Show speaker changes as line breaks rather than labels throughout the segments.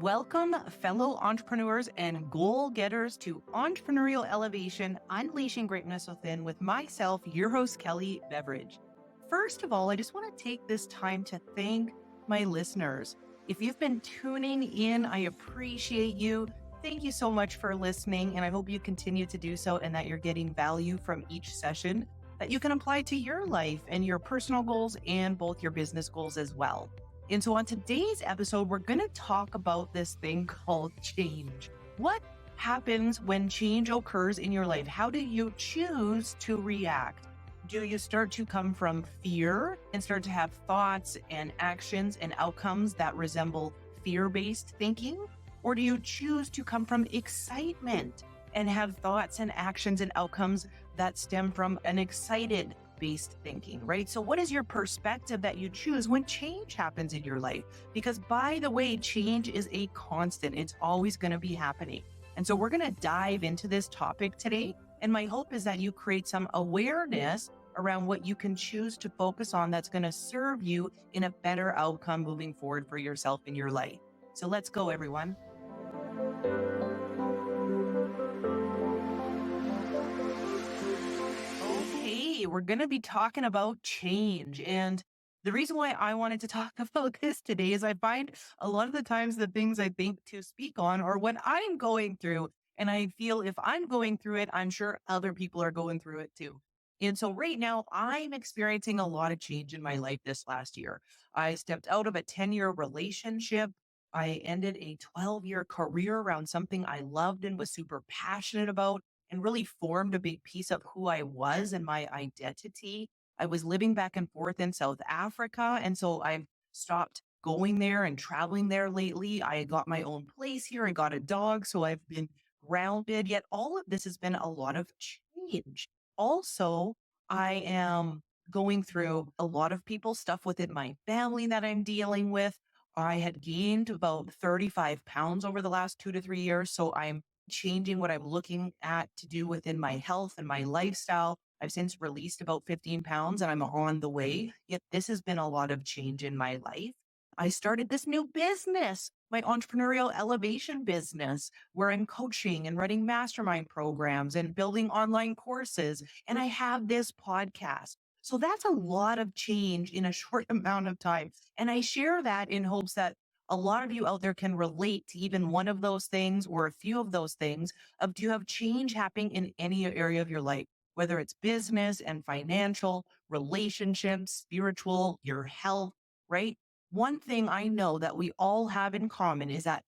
Welcome, fellow entrepreneurs and goal getters, to Entrepreneurial Elevation, Unleashing Greatness Within with myself, your host, Kelley Beveridge. First of all, I just want to take this time to thank my listeners. If you've been tuning in, I appreciate you. Thank you so much for listening, and I hope you continue to do so and that you're getting value from each session that you can apply to your life and your personal goals and both your business goals as well. And so on today's episode, we're going to talk about this thing called change. What happens when change occurs in your life? How do you choose to react? Do you start to come from fear and start to have thoughts and actions and outcomes that resemble fear-based thinking? Or do you choose to come from excitement and have thoughts and actions and outcomes that stem from an excited-based thinking, right? So what is your perspective that you choose when change happens in your life? Because by the way, change is a constant. It's always going to be happening. And so we're going to dive into this topic today. And my hope is that you create some awareness around what you can choose to focus on that's going to serve you in a better outcome moving forward for yourself in your life. So let's go, everyone. We're going to be talking about change. And the reason why I wanted to talk about this today is I find a lot of the times the things I think to speak on are what I'm going through. And I feel if I'm going through it, I'm sure other people are going through it too. And so right now I'm experiencing a lot of change in my life this last year. I stepped out of a 10-year relationship. I ended a 12-year career around something I loved and was super passionate about, and really formed a big piece of who I was and my identity. I was living back and forth in South Africa. And so I've stopped going there and traveling there lately. I got my own place here. I got a dog. So I've been grounded. Yet all of this has been a lot of change. Also, I am going through a lot of people's stuff within my family that I'm dealing with. I had gained about 35 pounds over the last 2 to 3 years. So I'm changing what I'm looking at to do within my health and my lifestyle. I've since released about 15 pounds and I'm on the way. Yet this has been a lot of change in my life. I started this new business, my entrepreneurial elevation business, where I'm coaching and running mastermind programs and building online courses. And I have this podcast. So that's a lot of change in a short amount of time. And I share that in hopes that a lot of you out there can relate to even one of those things or a few of those things. Do you have change happening in any area of your life, whether it's business and financial, relationships, spiritual, your health, right? One thing I know that we all have in common is that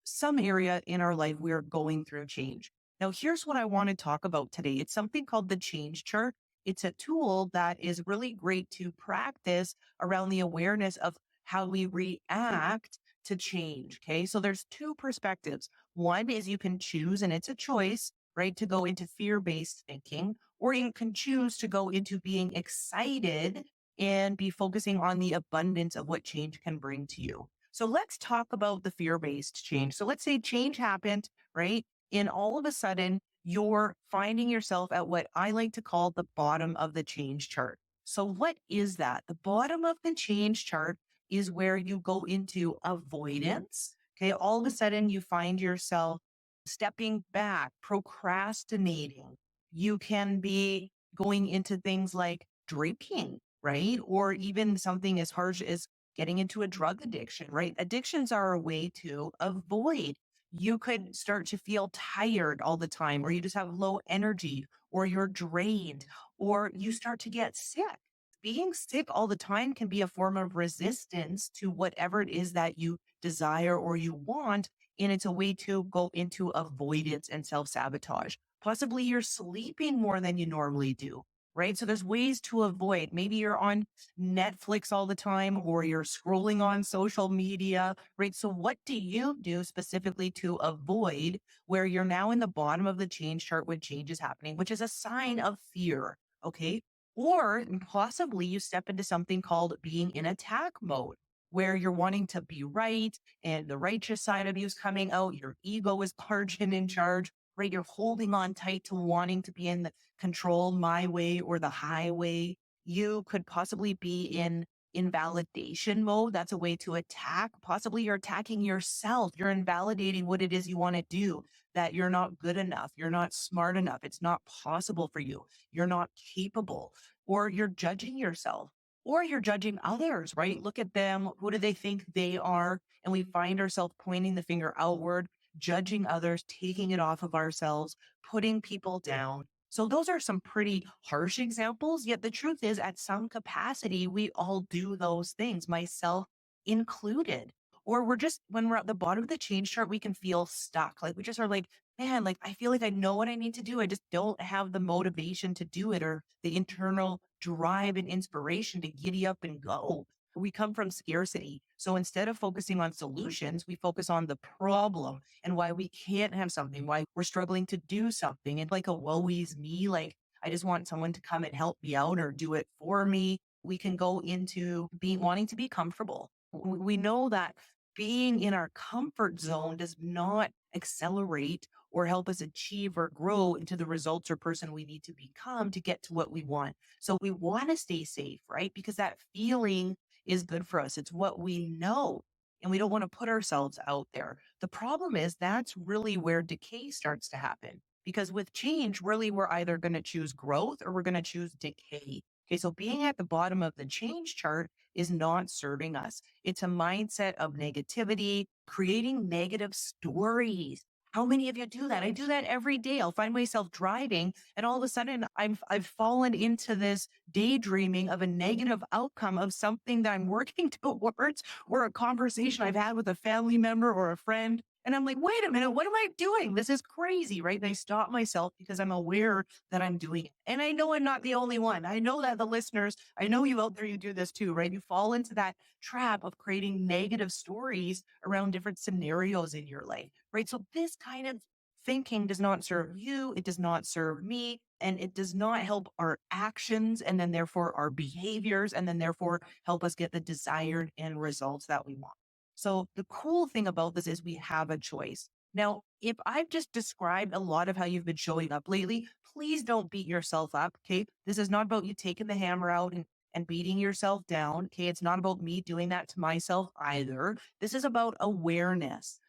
some area in our life, we are going through change. Now, here's what I want to talk about today. It's something called the change chart. It's a tool that is really great to practice around the awareness of how we react to change. Okay. So there's two perspectives. One is you can choose, and it's a choice, right, to go into fear-based thinking, or you can choose to go into being excited and be focusing on the abundance of what change can bring to you. So let's talk about the fear-based change. So let's say change happened, right? And all of a sudden you're finding yourself at what I like to call the bottom of the change chart. So what is that? The bottom of the change chart is where you go into avoidance. Okay. All of a sudden you find yourself stepping back, procrastinating. You can be going into things like drinking, right? Or even something as harsh as getting into a drug addiction, right? Addictions are a way to avoid. You could start to feel tired all the time, or you just have low energy, or you're drained, or you start to get sick. Being sick all the time can be a form of resistance to whatever it is that you desire or you want. And it's a way to go into avoidance and self-sabotage. Possibly you're sleeping more than you normally do, right? So there's ways to avoid. Maybe you're on Netflix all the time, or you're scrolling on social media, right? So what do you do specifically to avoid where you're now in the bottom of the change chart when change is happening, which is a sign of fear, okay? Or possibly you step into something called being in attack mode, where you're wanting to be right and the righteous side of you is coming out. Your ego is large and in charge, right? You're holding on tight to wanting to be in the control, my way or the highway. You could possibly be in invalidation mode. That's a way to attack. Possibly you're attacking yourself. You're invalidating what it is you want to do, that you're not good enough. You're not smart enough. It's not possible for you. You're not capable, or you're judging yourself, or you're judging others, right? Look at them. Who do they think they are? And we find ourselves pointing the finger outward, judging others, taking it off of ourselves, putting people down. So those are some pretty harsh examples. Yet the truth is, at some capacity, we all do those things, myself included. Or we're just, when we're at the bottom of the change chart, we can feel stuck. Like we just are like, man, like I feel like I know what I need to do. I just don't have the motivation to do it, or the internal drive and inspiration to giddy up and go. We come from scarcity. So instead of focusing on solutions, we focus on the problem and why we can't have something, why we're struggling to do something. And like a woe is me, like I just want someone to come and help me out or do it for me. We can go into being wanting to be comfortable. We know that being in our comfort zone does not accelerate or help us achieve or grow into the results or person we need to become to get to what we want. So we want to stay safe, right? Because that feeling is good for us. It's what we know. And we don't want to put ourselves out there. The problem is that's really where decay starts to happen. Because with change, really, we're either going to choose growth or we're going to choose decay. Okay, so being at the bottom of the change chart is not serving us. It's a mindset of negativity, creating negative stories. How many of you do that? I do that every day. I'll find myself driving and all of a sudden I've fallen into this daydreaming of a negative outcome of something that I'm working towards, or a conversation I've had with a family member or a friend. And I'm like, wait a minute, what am I doing? This is crazy, right? And I stop myself because I'm aware that I'm doing it. And I know I'm not the only one. I know that the listeners, I know you out there, you do this too, right? You fall into that trap of creating negative stories around different scenarios in your life, right? So this kind of thinking does not serve you. It does not serve me. And it does not help our actions and then therefore our behaviors and then therefore help us get the desired end results that we want. So the cool thing about this is we have a choice. Now, if I've just described a lot of how you've been showing up lately, please don't beat yourself up. Okay. This is not about you taking the hammer out and beating yourself down. Okay. It's not about me doing that to myself either. This is about awareness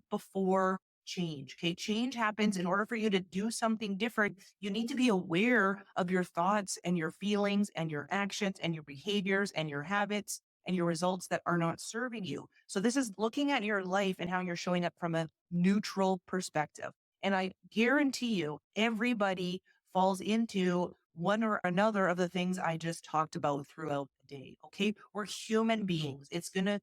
before change. Okay. Change happens. In order for you to do something different, you need to be aware of your thoughts and your feelings and your actions and your behaviors and your habits and your results that are not serving you. So this is looking at your life and how you're showing up from a neutral perspective. And I guarantee you, everybody falls into one or another of the things I just talked about throughout the day. Okay. We're human beings. It's gonna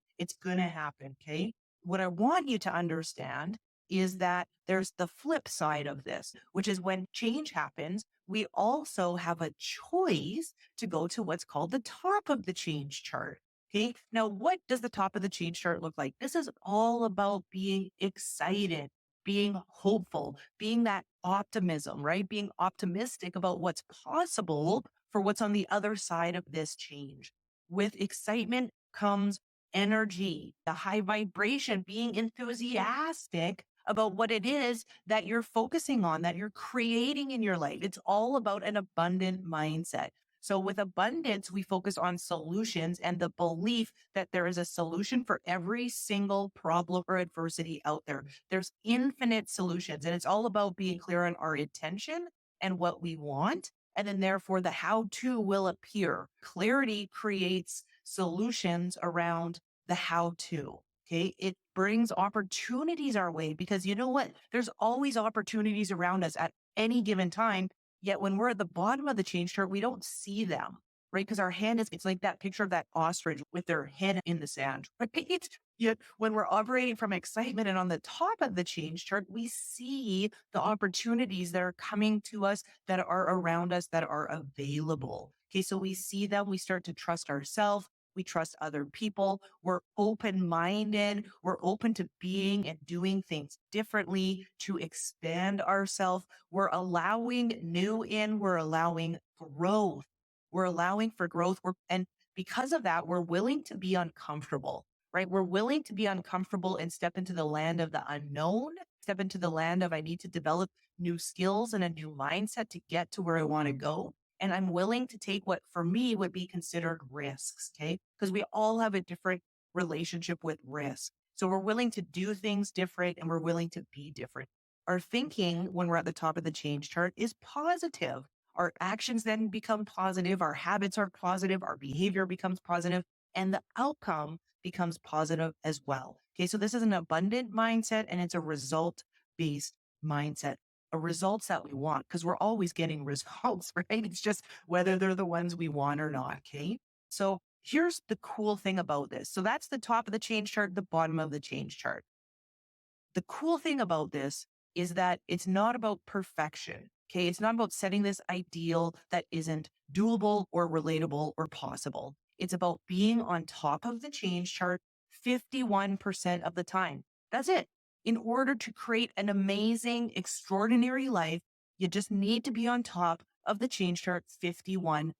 happen. Okay. What I want you to understand is that there's the flip side of this, which is when change happens, we also have a choice to go to what's called the top of the change chart. Okay. Now, what does the top of the change chart look like? This is all about being excited, being hopeful, being that optimism, right? Being optimistic about what's possible for what's on the other side of this change. With excitement comes energy, the high vibration, being enthusiastic about what it is that you're focusing on, that you're creating in your life. It's all about an abundant mindset. So with abundance, we focus on solutions and the belief that there is a solution for every single problem or adversity out there. There's infinite solutions, and it's all about being clear on our intention and what we want. And then therefore the how to will appear. Clarity creates solutions around the how to. Okay. It brings opportunities our way because you know what? There's always opportunities around us at any given time. Yet when we're at the bottom of the change chart, we don't see them, right? Because our hand it's like that picture of that ostrich with their head in the sand, right? Yet when we're operating from excitement and on the top of the change chart, we see the opportunities that are coming to us, that are around us, that are available. Okay. So we see them, we start to trust ourselves. We trust other people. We're open minded. We're open to being and doing things differently to expand ourselves. We're allowing new in. We're allowing growth. We're allowing for growth. And because of that, we're willing to be uncomfortable, right? We're willing to be uncomfortable and step into the land of the unknown, step into the land of I need to develop new skills and a new mindset to get to where I want to go. And I'm willing to take what for me would be considered risks. Okay. Because we all have a different relationship with risk. So we're willing to do things different and we're willing to be different. Our thinking when we're at the top of the change chart is positive. Our actions then become positive. Our habits are positive. Our behavior becomes positive, and the outcome becomes positive as well. Okay. So this is an abundant mindset and it's a result based mindset, a results that we want because we're always getting results, right? It's just whether they're the ones we want or not. Okay. So here's the cool thing about this. So that's the top of the change chart, the bottom of the change chart. The cool thing about this is that it's not about perfection. Okay. It's not about setting this ideal that isn't doable or relatable or possible. It's about being on top of the change chart 51% of the time. That's it. In order to create an amazing, extraordinary life, you just need to be on top of the change chart 51%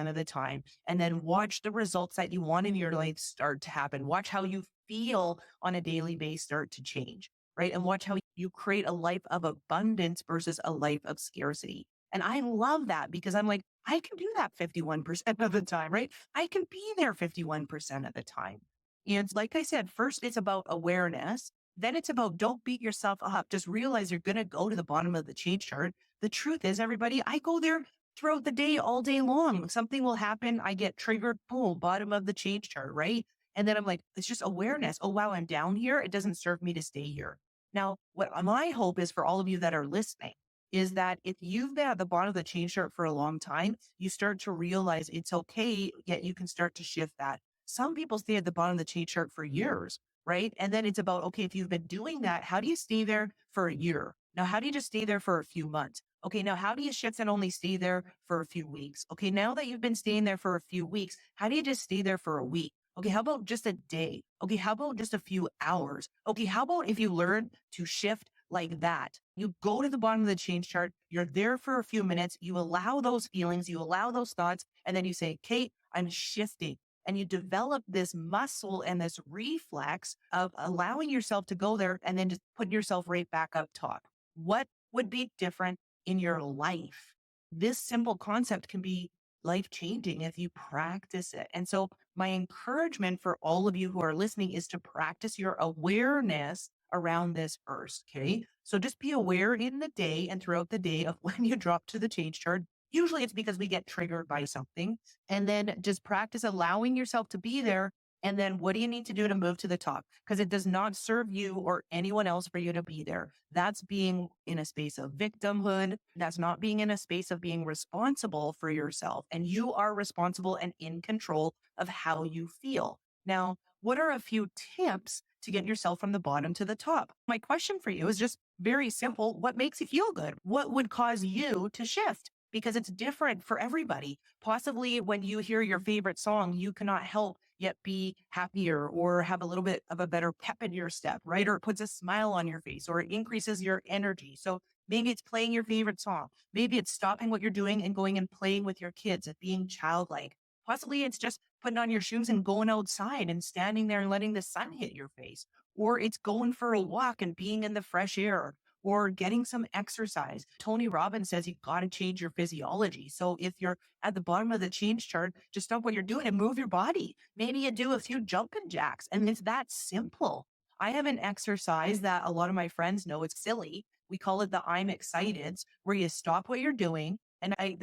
of the time. And then watch the results that you want in your life start to happen. Watch how you feel on a daily basis start to change, right? And watch how you create a life of abundance versus a life of scarcity. And I love that because I'm like, I can do that 51% of the time, right? I can be there 51% of the time. And like I said, first it's about awareness. Then it's about don't beat yourself up. Just realize you're going to go to the bottom of the change chart. The truth is, everybody, I go there throughout the day, all day long. Something will happen. I get triggered, boom, bottom of the change chart, right? And then I'm like, it's just awareness. Oh, wow, I'm down here. It doesn't serve me to stay here. Now, what my hope is for all of you that are listening is that if you've been at the bottom of the change chart for a long time, you start to realize it's okay, yet you can start to shift that. Some people stay at the bottom of the change chart for years, right? And then it's about, okay, if you've been doing that, how do you stay there for a year? Now, how do you just stay there for a few months? Okay, now how do you shift and only stay there for a few weeks? Okay, now that you've been staying there for a few weeks, how do you just stay there for a week? Okay, how about just a day? Okay, how about just a few hours? Okay, how about if you learn to shift like that? You go to the bottom of the change chart, you're there for a few minutes, you allow those feelings, you allow those thoughts, and then you say, Kate, I'm shifting. And you develop this muscle and this reflex of allowing yourself to go there and then just putting yourself right back up top. What would be different in your life? This simple concept can be life changing if you practice it. And so my encouragement for all of you who are listening is to practice your awareness around this first. Okay. So just be aware in the day and throughout the day of when you drop to the change chart. Usually it's because we get triggered by something. And then just practice allowing yourself to be there. And then what do you need to do to move to the top? Because it does not serve you or anyone else for you to be there. That's being in a space of victimhood. That's not being in a space of being responsible for yourself. And you are responsible and in control of how you feel. Now, what are a few tips to get yourself from the bottom to the top? My question for you is just very simple. What makes you feel good? What would cause you to shift? Because it's different for everybody. Possibly when you hear your favorite song, you cannot help yet be happier or have a little bit of a better pep in your step, right? Or it puts a smile on your face or it increases your energy. So maybe it's playing your favorite song. Maybe it's stopping what you're doing and going and playing with your kids and being childlike. Possibly it's just putting on your shoes and going outside and standing there and letting the sun hit your face. Or it's going for a walk and being in the fresh air or getting some exercise. Tony Robbins says you got to change your physiology. So if you're at the bottom of the change chart, just stop what you're doing and move your body. Maybe you do a few jumping jacks and it's that simple. I have an exercise that a lot of my friends know it's silly. We call it the I'm excited, where you stop what you're doing. And I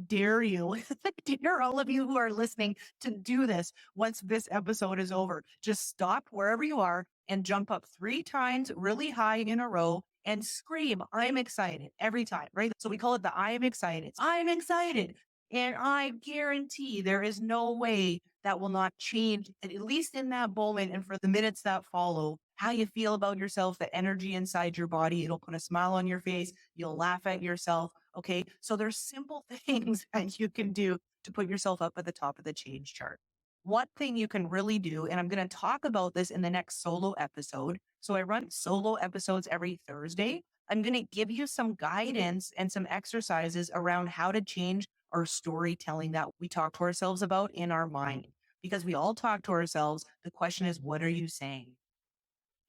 dare you, I dare all of you who are listening to do this once this episode is over. Just stop wherever you are and jump up 3 times really high in a row and scream, I'm excited every time, right? So we call it the I am excited. I'm excited. And I guarantee there is no way that will not change, at least in that moment and for the minutes that follow, how you feel about yourself, the energy inside your body. It'll put a smile on your face. You'll laugh at yourself. Okay. So there's simple things that you can do to put yourself up at the top of the change chart. One thing you can really do, and I'm going to talk about this in the next solo episode. So I run solo episodes every Thursday. I'm going to give you some guidance and some exercises around how to change our storytelling that we talk to ourselves about in our mind. Because we all talk to ourselves. The question is, what are you saying?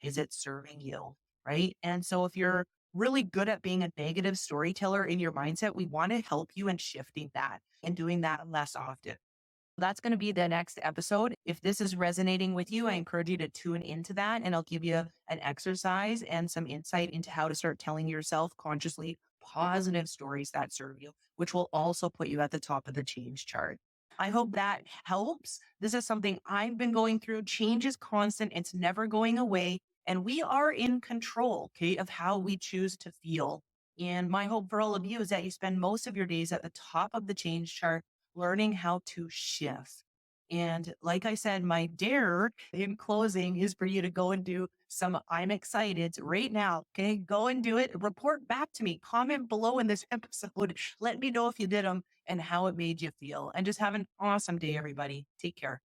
Is it serving you? Right. And so if you're really good at being a negative storyteller in your mindset, we want to help you in shifting that and doing that less often. That's going to be the next episode. If this is resonating with you, I encourage you to tune into that and I'll give you an exercise and some insight into how to start telling yourself consciously positive stories that serve you, which will also put you at the top of the change chart. I hope that helps. This is something I've been going through. Change is constant. It's never going away. And we are in control, okay, of how we choose to feel. And my hope for all of you is that you spend most of your days at the top of the change chart learning how to shift. And like I said, my dare in closing is for you to go and do some I'm excited right now. Okay. Go and do it. Report back to me. Comment below in this episode. Let me know if you did them and how it made you feel. And just have an awesome day, everybody. Take care.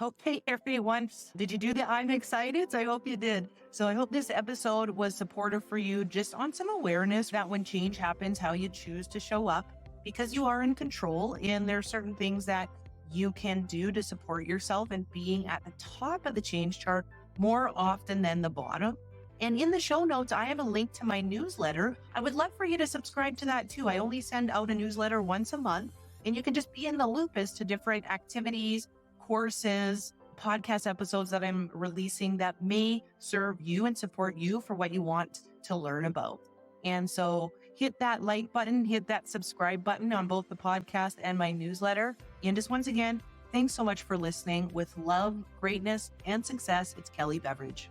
Okay, everyone. Did you do the I'm excited? I hope you did. So I hope this episode was supportive for you, just on some awareness that when change happens, how you choose to show up, because you are in control and there are certain things that you can do to support yourself and being at the top of the change chart more often than the bottom. And in the show notes, I have a link to my newsletter. I would love for you to subscribe to that too. I only send out a newsletter once a month, and you can just be in the loop as to different activities, courses, podcast episodes that I'm releasing that may serve you and support you for what you want to learn about. And so hit that like button, hit that subscribe button on both the podcast and my newsletter. And just once again, thanks so much for listening. With love, greatness, and success, it's Kelley Beveridge.